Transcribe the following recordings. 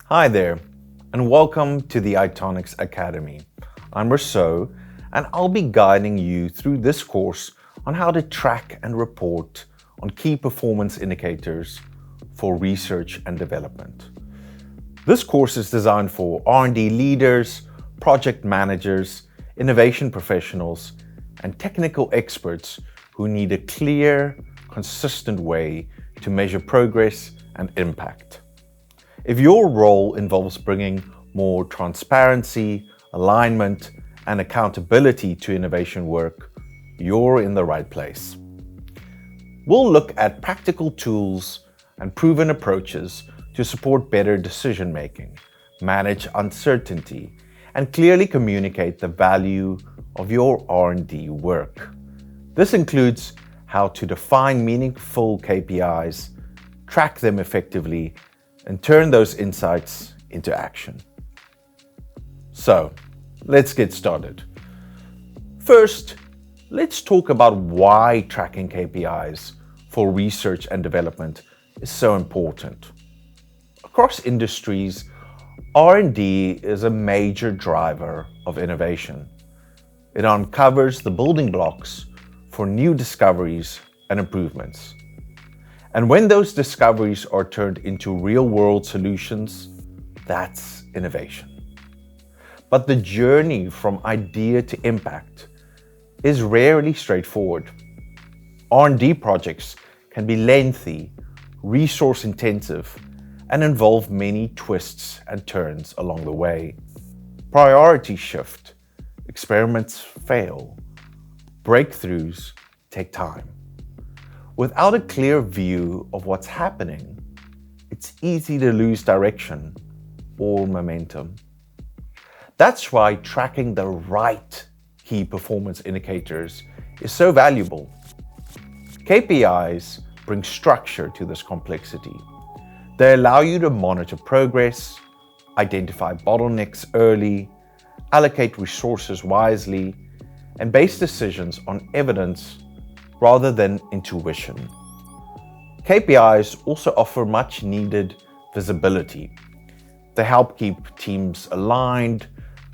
Hi there, and welcome to the ITONICS Academy. I'm ROUSSOW, and I'll be guiding you through this course on how to track and report on key performance indicators for research and development. This course is designed for R&D leaders, project managers, innovation professionals, and technical experts who need a clear, consistent way to measure progress and impact. If your role involves bringing more transparency, alignment, and accountability to innovation work, you're in the right place. We'll look at practical tools and proven approaches to support better decision-making, manage uncertainty, and clearly communicate the value of your R&D work. This includes how to define meaningful KPIs, track them effectively, and turn those insights into action. So, let's get started. First, let's talk about why tracking KPIs for research and development is so important. Across industries, R&D is a major driver of innovation. It uncovers the building blocks for new discoveries and improvements. And when those discoveries are turned into real-world solutions, that's innovation. But the journey from idea to impact is rarely straightforward. R&D projects can be lengthy, resource-intensive, and involve many twists and turns along the way. Priorities shift, experiments fail, breakthroughs take time. Without a clear view of what's happening, it's easy to lose direction or momentum. That's why tracking the right key performance indicators is so valuable. KPIs bring structure to this complexity. They allow you to monitor progress, identify bottlenecks early, allocate resources wisely, and base decisions on evidence rather than intuition. KPIs also offer much needed visibility. They help keep teams aligned,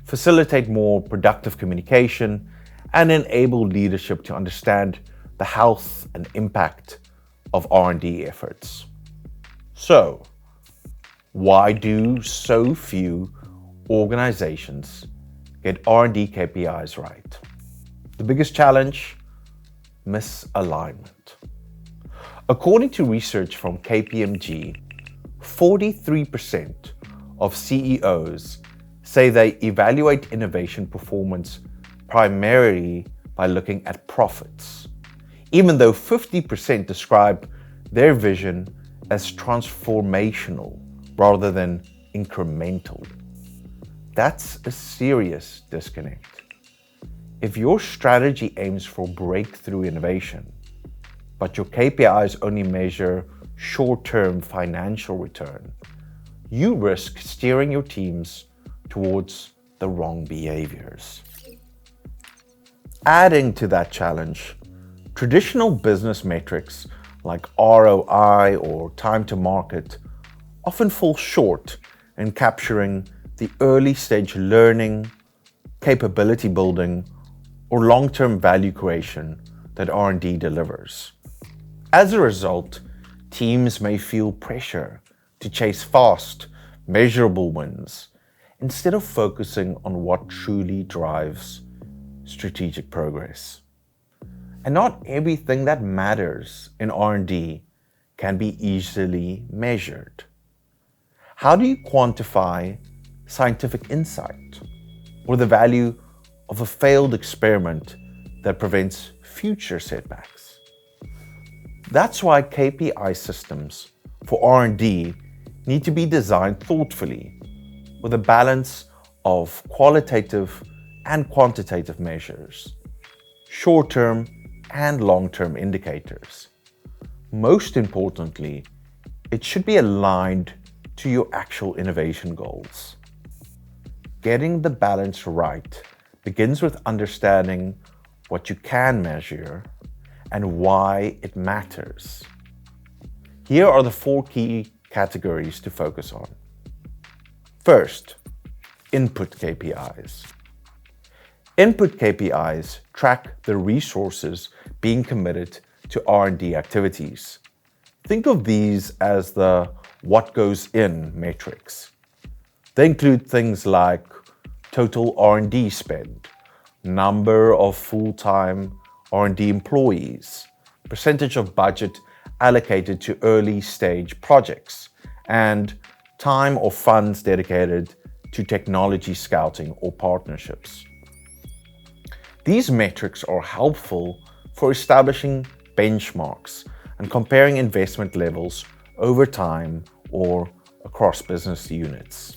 facilitate more productive communication, and enable leadership to understand the health and impact of R&D efforts. So, why do so few organizations get R&D KPIs right? The biggest challenge? Misalignment. According to research from KPMG, 43% of CEOs say they evaluate innovation performance primarily by looking at profits, even though 50% describe their vision as transformational rather than incremental. That's a serious disconnect. If your strategy aims for breakthrough innovation, but your KPIs only measure short-term financial return, you risk steering your teams towards the wrong behaviors. Adding to that challenge, traditional business metrics like ROI or time to market often fall short in capturing the early stage learning, capability building, or long-term value creation that R&D delivers. As a result, teams may feel pressure to chase fast, measurable wins instead of focusing on what truly drives strategic progress. And not everything that matters in R&D can be easily measured. How do you quantify scientific insight or the value of a failed experiment that prevents future setbacks? That's why KPI systems for R&D need to be designed thoughtfully with a balance of qualitative and quantitative measures, short-term and long-term indicators. Most importantly, it should be aligned to your actual innovation goals. Getting the balance right begins with understanding what you can measure and why it matters. Here are the 4 key categories to focus on. First, input KPIs. Input KPIs track the resources being committed to R&D activities. Think of these as the what goes in metrics. They include things like total R&D spend, number of full-time R&D employees, percentage of budget allocated to early stage projects, and time or funds dedicated to technology scouting or partnerships. These metrics are helpful for establishing benchmarks and comparing investment levels over time or across business units.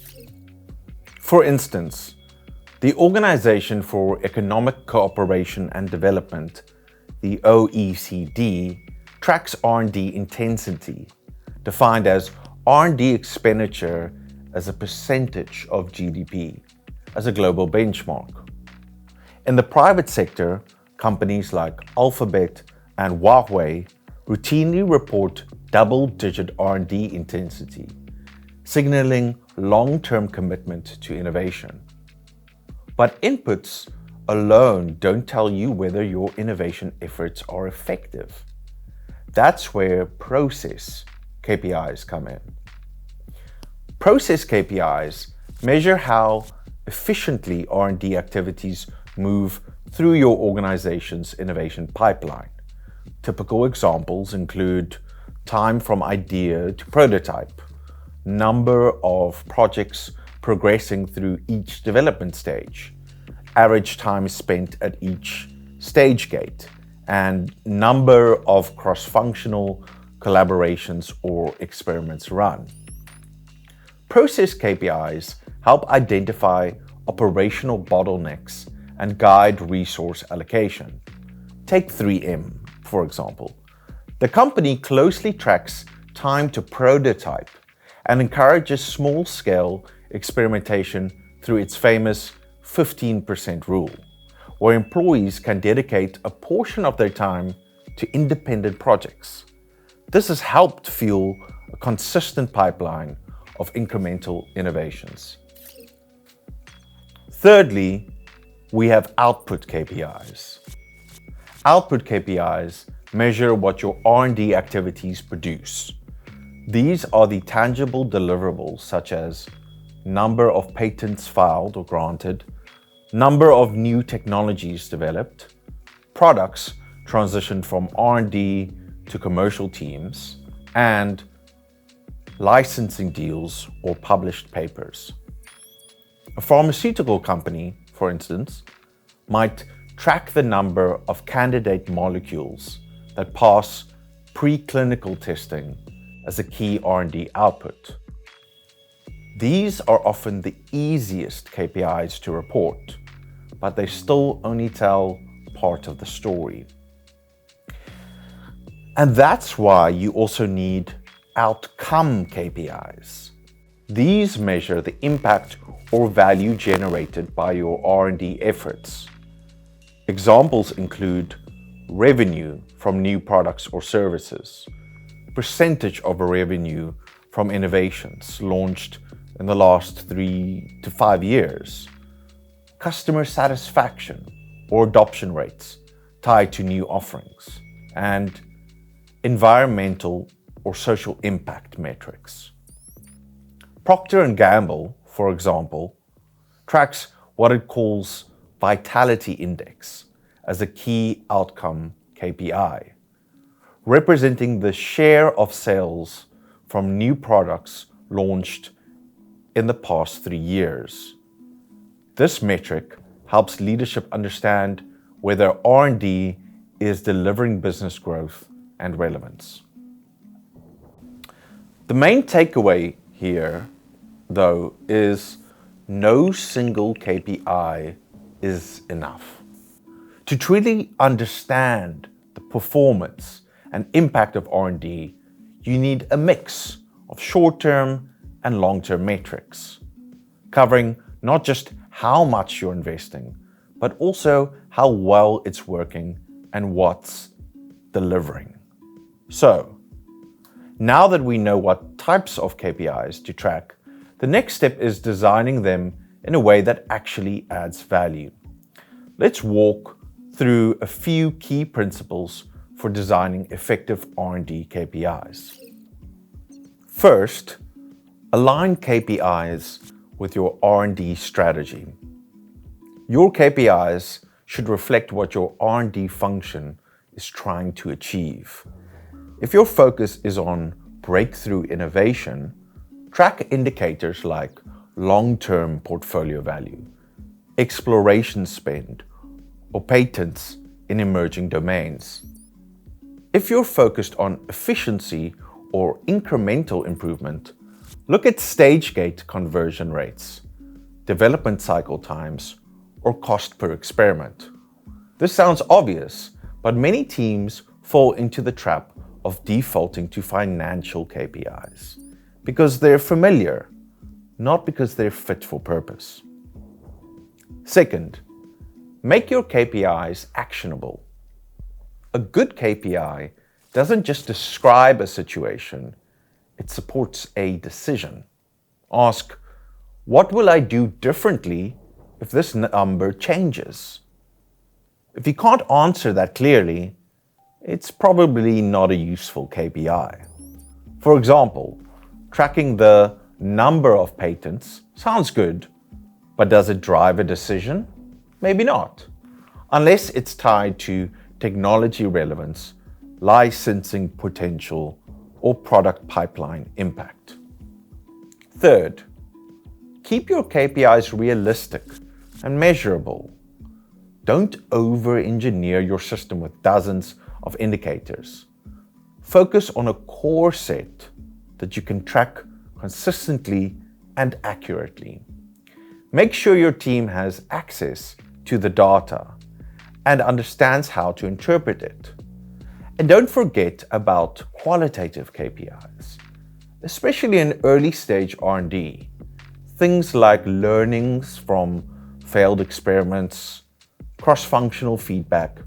For instance, the Organization for Economic Cooperation and Development, the OECD, tracks R&D intensity, defined as R&D expenditure as a percentage of GDP, as a global benchmark. In the private sector, companies like Alphabet and Huawei routinely report double-digit R&D intensity, signaling long-term commitment to innovation. But inputs alone don't tell you whether your innovation efforts are effective. That's where process KPIs come in. Process KPIs measure how efficiently R&D activities move through your organization's innovation pipeline. Typical examples include time from idea to prototype, number of projects progressing through each development stage, average time spent at each stage gate, and number of cross-functional collaborations or experiments run. Process KPIs help identify operational bottlenecks and guide resource allocation. Take 3M, for example. The company closely tracks time to prototype and encourages small-scale experimentation through its famous 15% rule, where employees can dedicate a portion of their time to independent projects. This has helped fuel a consistent pipeline of incremental innovations. Thirdly, we have output KPIs. Output KPIs measure what your R&D activities produce. These are the tangible deliverables such as number of patents filed or granted, number of new technologies developed, products transitioned from R&D to commercial teams, and licensing deals or published papers. A pharmaceutical company, for instance, might track the number of candidate molecules that pass preclinical testing as a key R&D output. These are often the easiest KPIs to report, but they still only tell part of the story. And that's why you also need outcome KPIs. These measure the impact or value generated by your R&D efforts. Examples include revenue from new products or services, percentage of revenue from innovations launched in the last 3 to 5 years, customer satisfaction or adoption rates tied to new offerings, and environmental or social impact metrics. Procter & Gamble, for example, tracks what it calls Vitality Index as a key outcome KPI, representing the share of sales from new products launched in the past 3 years. This metric helps leadership understand whether R&D is delivering business growth and relevance. The main takeaway here, though, is no single KPI is enough. To truly understand the performance and impact of R&D, you need a mix of short-term and long-term metrics, covering not just how much you're investing, but also how well it's working and what's delivering. So, now that we know what types of KPIs to track, The next step is designing them in a way that actually adds value. Let's walk through a few key principles for designing effective R&D KPIs. First, align KPIs with your R&D strategy. Your KPIs should reflect what your R&D function is trying to achieve. If your focus is on breakthrough innovation, track indicators like long-term portfolio value, exploration spend, or patents in emerging domains. If you're focused on efficiency or incremental improvement, look at stage gate conversion rates, development cycle times, or cost per experiment. This sounds obvious, but many teams fall into the trap of defaulting to financial KPIs because they're familiar, not because they're fit for purpose. Second, make your KPIs actionable. A good KPI doesn't just describe a situation, it supports a decision. Ask, what will I do differently if this number changes? If you can't answer that clearly, it's probably not a useful KPI. For example, tracking the number of patents sounds good, but does it drive a decision? Maybe not, unless it's tied to technology relevance, licensing potential, or product pipeline impact. Third, keep your KPIs realistic and measurable. Don't over-engineer your system with dozens of indicators. Focus on a core set that you can track consistently and accurately. Make sure your team has access to the data and understands how to interpret it. And don't forget about qualitative KPIs, especially in early stage R&D. Things like learnings from failed experiments, cross-functional feedback,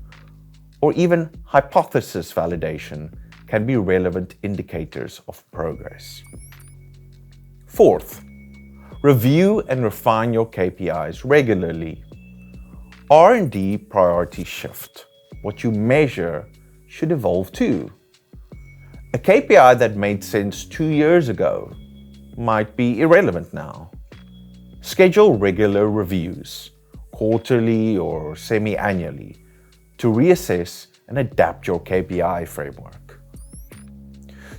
or even hypothesis validation can be relevant indicators of progress. Fourth, review and refine your KPIs regularly. R&D priorities shift. What you measure should evolve too. A KPI that made sense 2 years ago might be irrelevant now. Schedule regular reviews, quarterly or semi-annually, to reassess and adapt your KPI framework.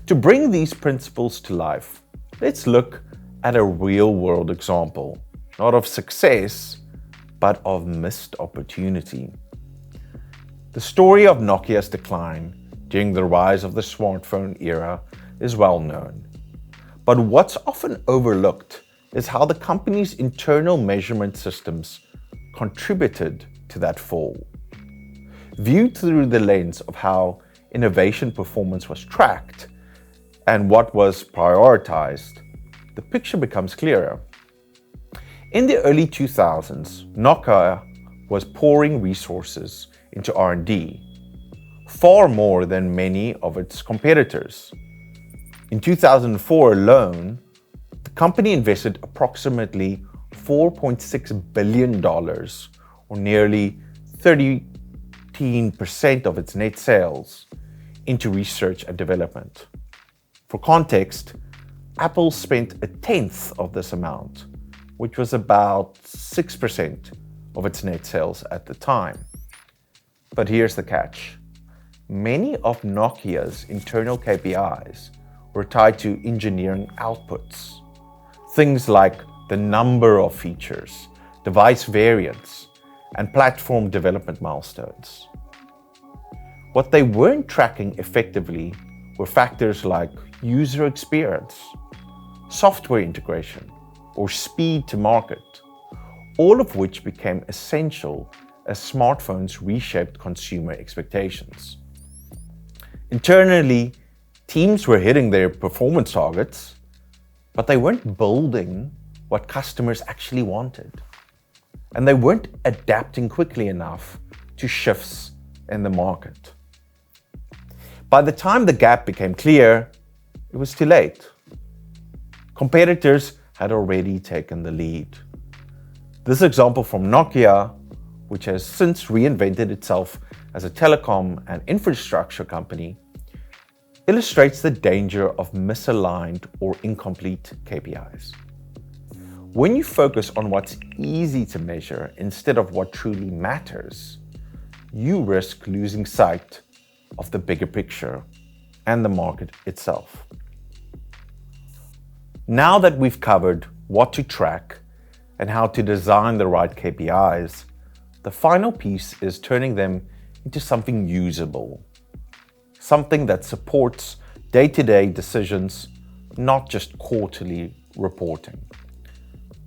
To bring these principles to life, let's look at a real-world example, not of success, but of missed opportunity. The story of Nokia's decline during the rise of the smartphone era is well known. But what's often overlooked is how the company's internal measurement systems contributed to that fall. Viewed through the lens of how innovation performance was tracked and what was prioritized, the picture becomes clearer. In the early 2000s, Nokia was pouring resources into R&D, far more than many of its competitors. In 2004 alone, the company invested approximately $4.6 billion, or nearly 13% of its net sales, into research and development. For context, Apple spent a tenth of this amount, which was about 6% of its net sales at the time. But here's the catch. Many of Nokia's internal KPIs were tied to engineering outputs. Things like the number of features, device variants, and platform development milestones. What they weren't tracking effectively were factors like user experience, software integration, or speed to market, all of which became essential as smartphones reshaped consumer expectations. Internally, teams were hitting their performance targets, but they weren't building what customers actually wanted. And they weren't adapting quickly enough to shifts in the market. By the time the gap became clear, it was too late. Competitors had already taken the lead. This example from Nokia, which has since reinvented itself as a telecom and infrastructure company, illustrates the danger of misaligned or incomplete KPIs. When you focus on what's easy to measure instead of what truly matters, you risk losing sight of the bigger picture and the market itself. Now that we've covered what to track and how to design the right KPIs, the final piece is turning them into something usable, something that supports day-to-day decisions, not just quarterly reporting.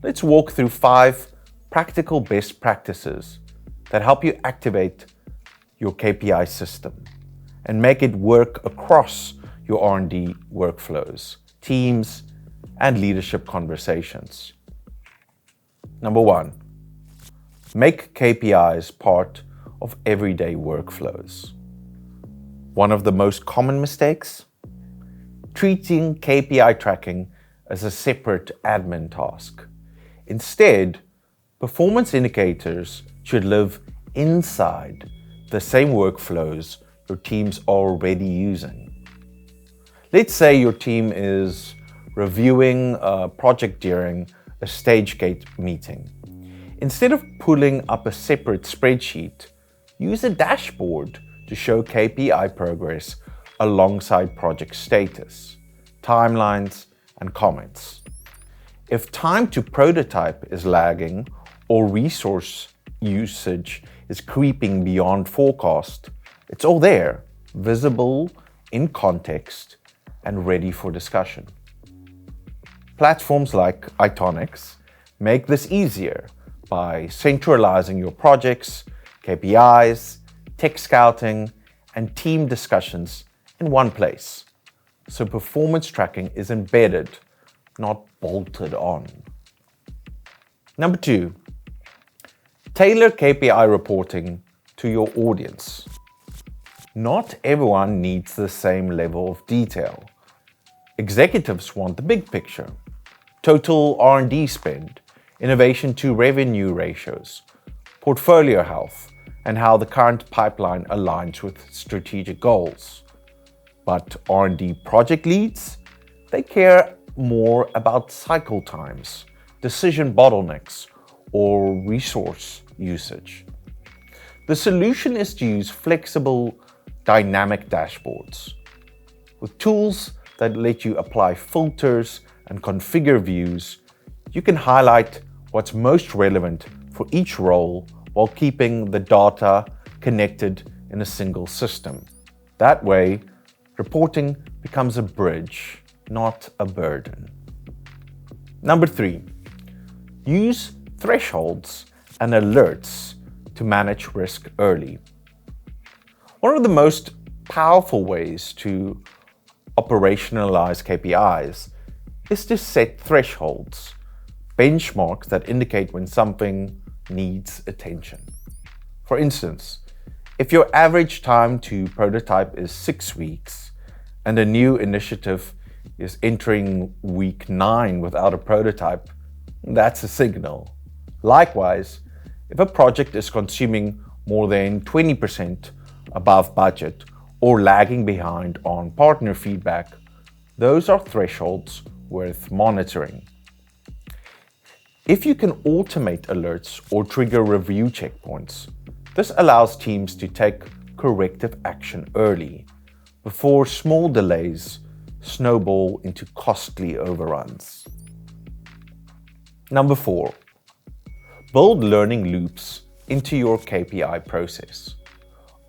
Let's walk through 5 practical best practices that help you activate your KPI system and make it work across your R&D workflows, teams, and leadership conversations. Number 1, make KPIs part of everyday workflows. One of the most common mistakes? Treating KPI tracking as a separate admin task. Instead, performance indicators should live inside the same workflows your teams are already using. Let's say your team is reviewing a project during a stage gate meeting. Instead of pulling up a separate spreadsheet, use a dashboard to show KPI progress alongside project status, timelines, and comments. If time to prototype is lagging or resource usage is creeping beyond forecast, it's all there, visible, in context, and ready for discussion. Platforms like ITONICS make this easier by centralizing your projects, KPIs, tech scouting, and team discussions in one place, so performance tracking is embedded, not bolted on. Number 2, tailor KPI reporting to your audience. Not everyone needs the same level of detail. Executives want the big picture, total R&D spend, innovation to revenue ratios, portfolio health, and how the current pipeline aligns with strategic goals. But R&D project leads, they care more about cycle times, decision bottlenecks, or resource usage. The solution is to use flexible, dynamic dashboards with tools that let you apply filters and configure views. You can highlight what's most relevant for each role while keeping the data connected in a single system. That way, reporting becomes a bridge, not a burden. Number 3, use thresholds and alerts to manage risk early. One of the most powerful ways to operationalize KPIs is to set thresholds, benchmarks that indicate when something needs attention. For instance, if your average time to prototype is 6 weeks and a new initiative is entering week 9 without a prototype, that's a signal. Likewise, if a project is consuming more than 20% above budget or lagging behind on partner feedback, those are thresholds worth monitoring. If you can automate alerts or trigger review checkpoints, this allows teams to take corrective action early, before small delays snowball into costly overruns. Number 4, build learning loops into your KPI process.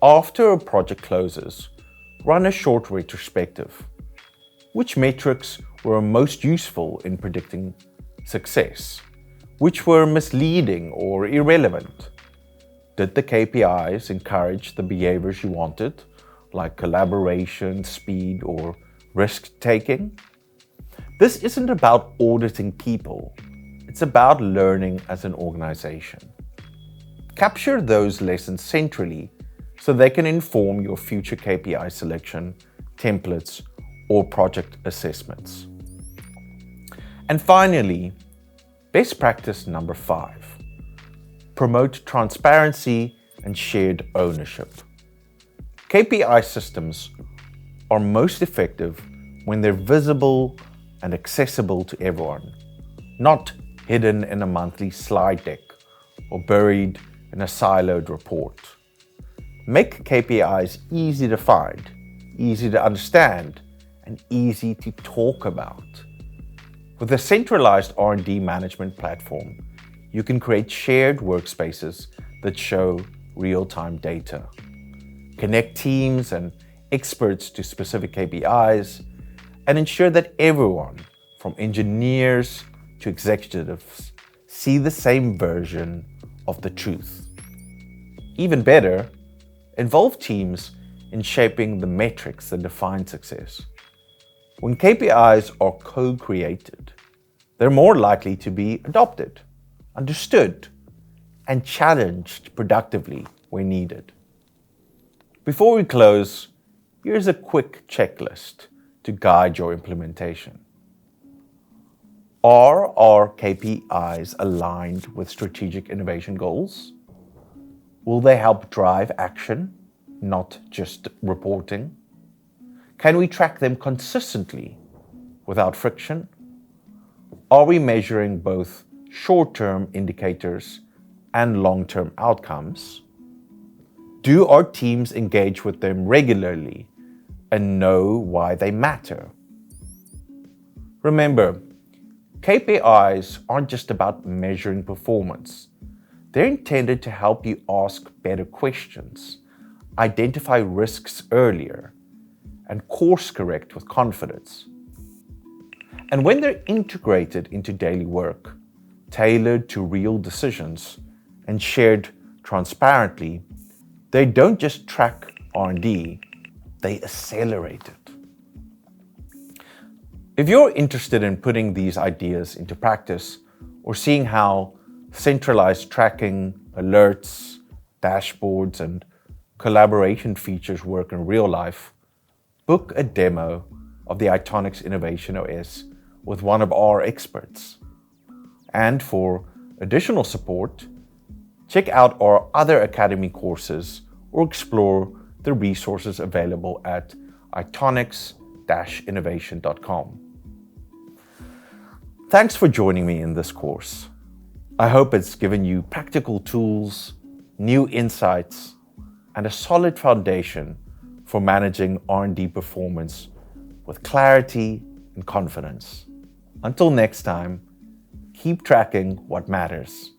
After a project closes, run a short retrospective. Which metrics were most useful in predicting success? Which were misleading or irrelevant? Did the KPIs encourage the behaviors you wanted, like collaboration, speed, or risk-taking? This isn't about auditing people. It's about learning as an organization. Capture those lessons centrally so they can inform your future KPI selection, templates, or project assessments. And finally, best practice number 5. Promote transparency and shared ownership. KPI systems are most effective when they're visible and accessible to everyone, not hidden in a monthly slide deck or buried in a siloed report. Make KPIs easy to find, easy to understand, and easy to talk about. With a centralized R&D management platform, you can create shared workspaces that show real-time data, connect teams and experts to specific KPIs, and ensure that everyone, from engineers to executives, see the same version of the truth. Even better, involve teams in shaping the metrics that define success. When KPIs are co-created, they're more likely to be adopted, understood, and challenged productively when needed. Before we close, here's a quick checklist to guide your implementation. Are our KPIs aligned with strategic innovation goals? Will they help drive action, not just reporting? Can we track them consistently without friction? Are we measuring both short-term indicators and long-term outcomes? Do our teams engage with them regularly and know why they matter? Remember, KPIs aren't just about measuring performance. They're intended to help you ask better questions, identify risks earlier, and course correct with confidence. And when they're integrated into daily work, tailored to real decisions, and shared transparently, they don't just track R&D, they accelerate it. If you're interested in putting these ideas into practice or seeing how centralized tracking, alerts, dashboards, and collaboration features work in real life, book a demo of the ITONICS Innovation OS with one of our experts. And for additional support, check out our other Academy courses or explore the resources available at itonics-innovation.com. Thanks for joining me in this course. I hope it's given you practical tools, new insights, and a solid foundation for managing R&D performance with clarity and confidence. Until next time, keep tracking what matters.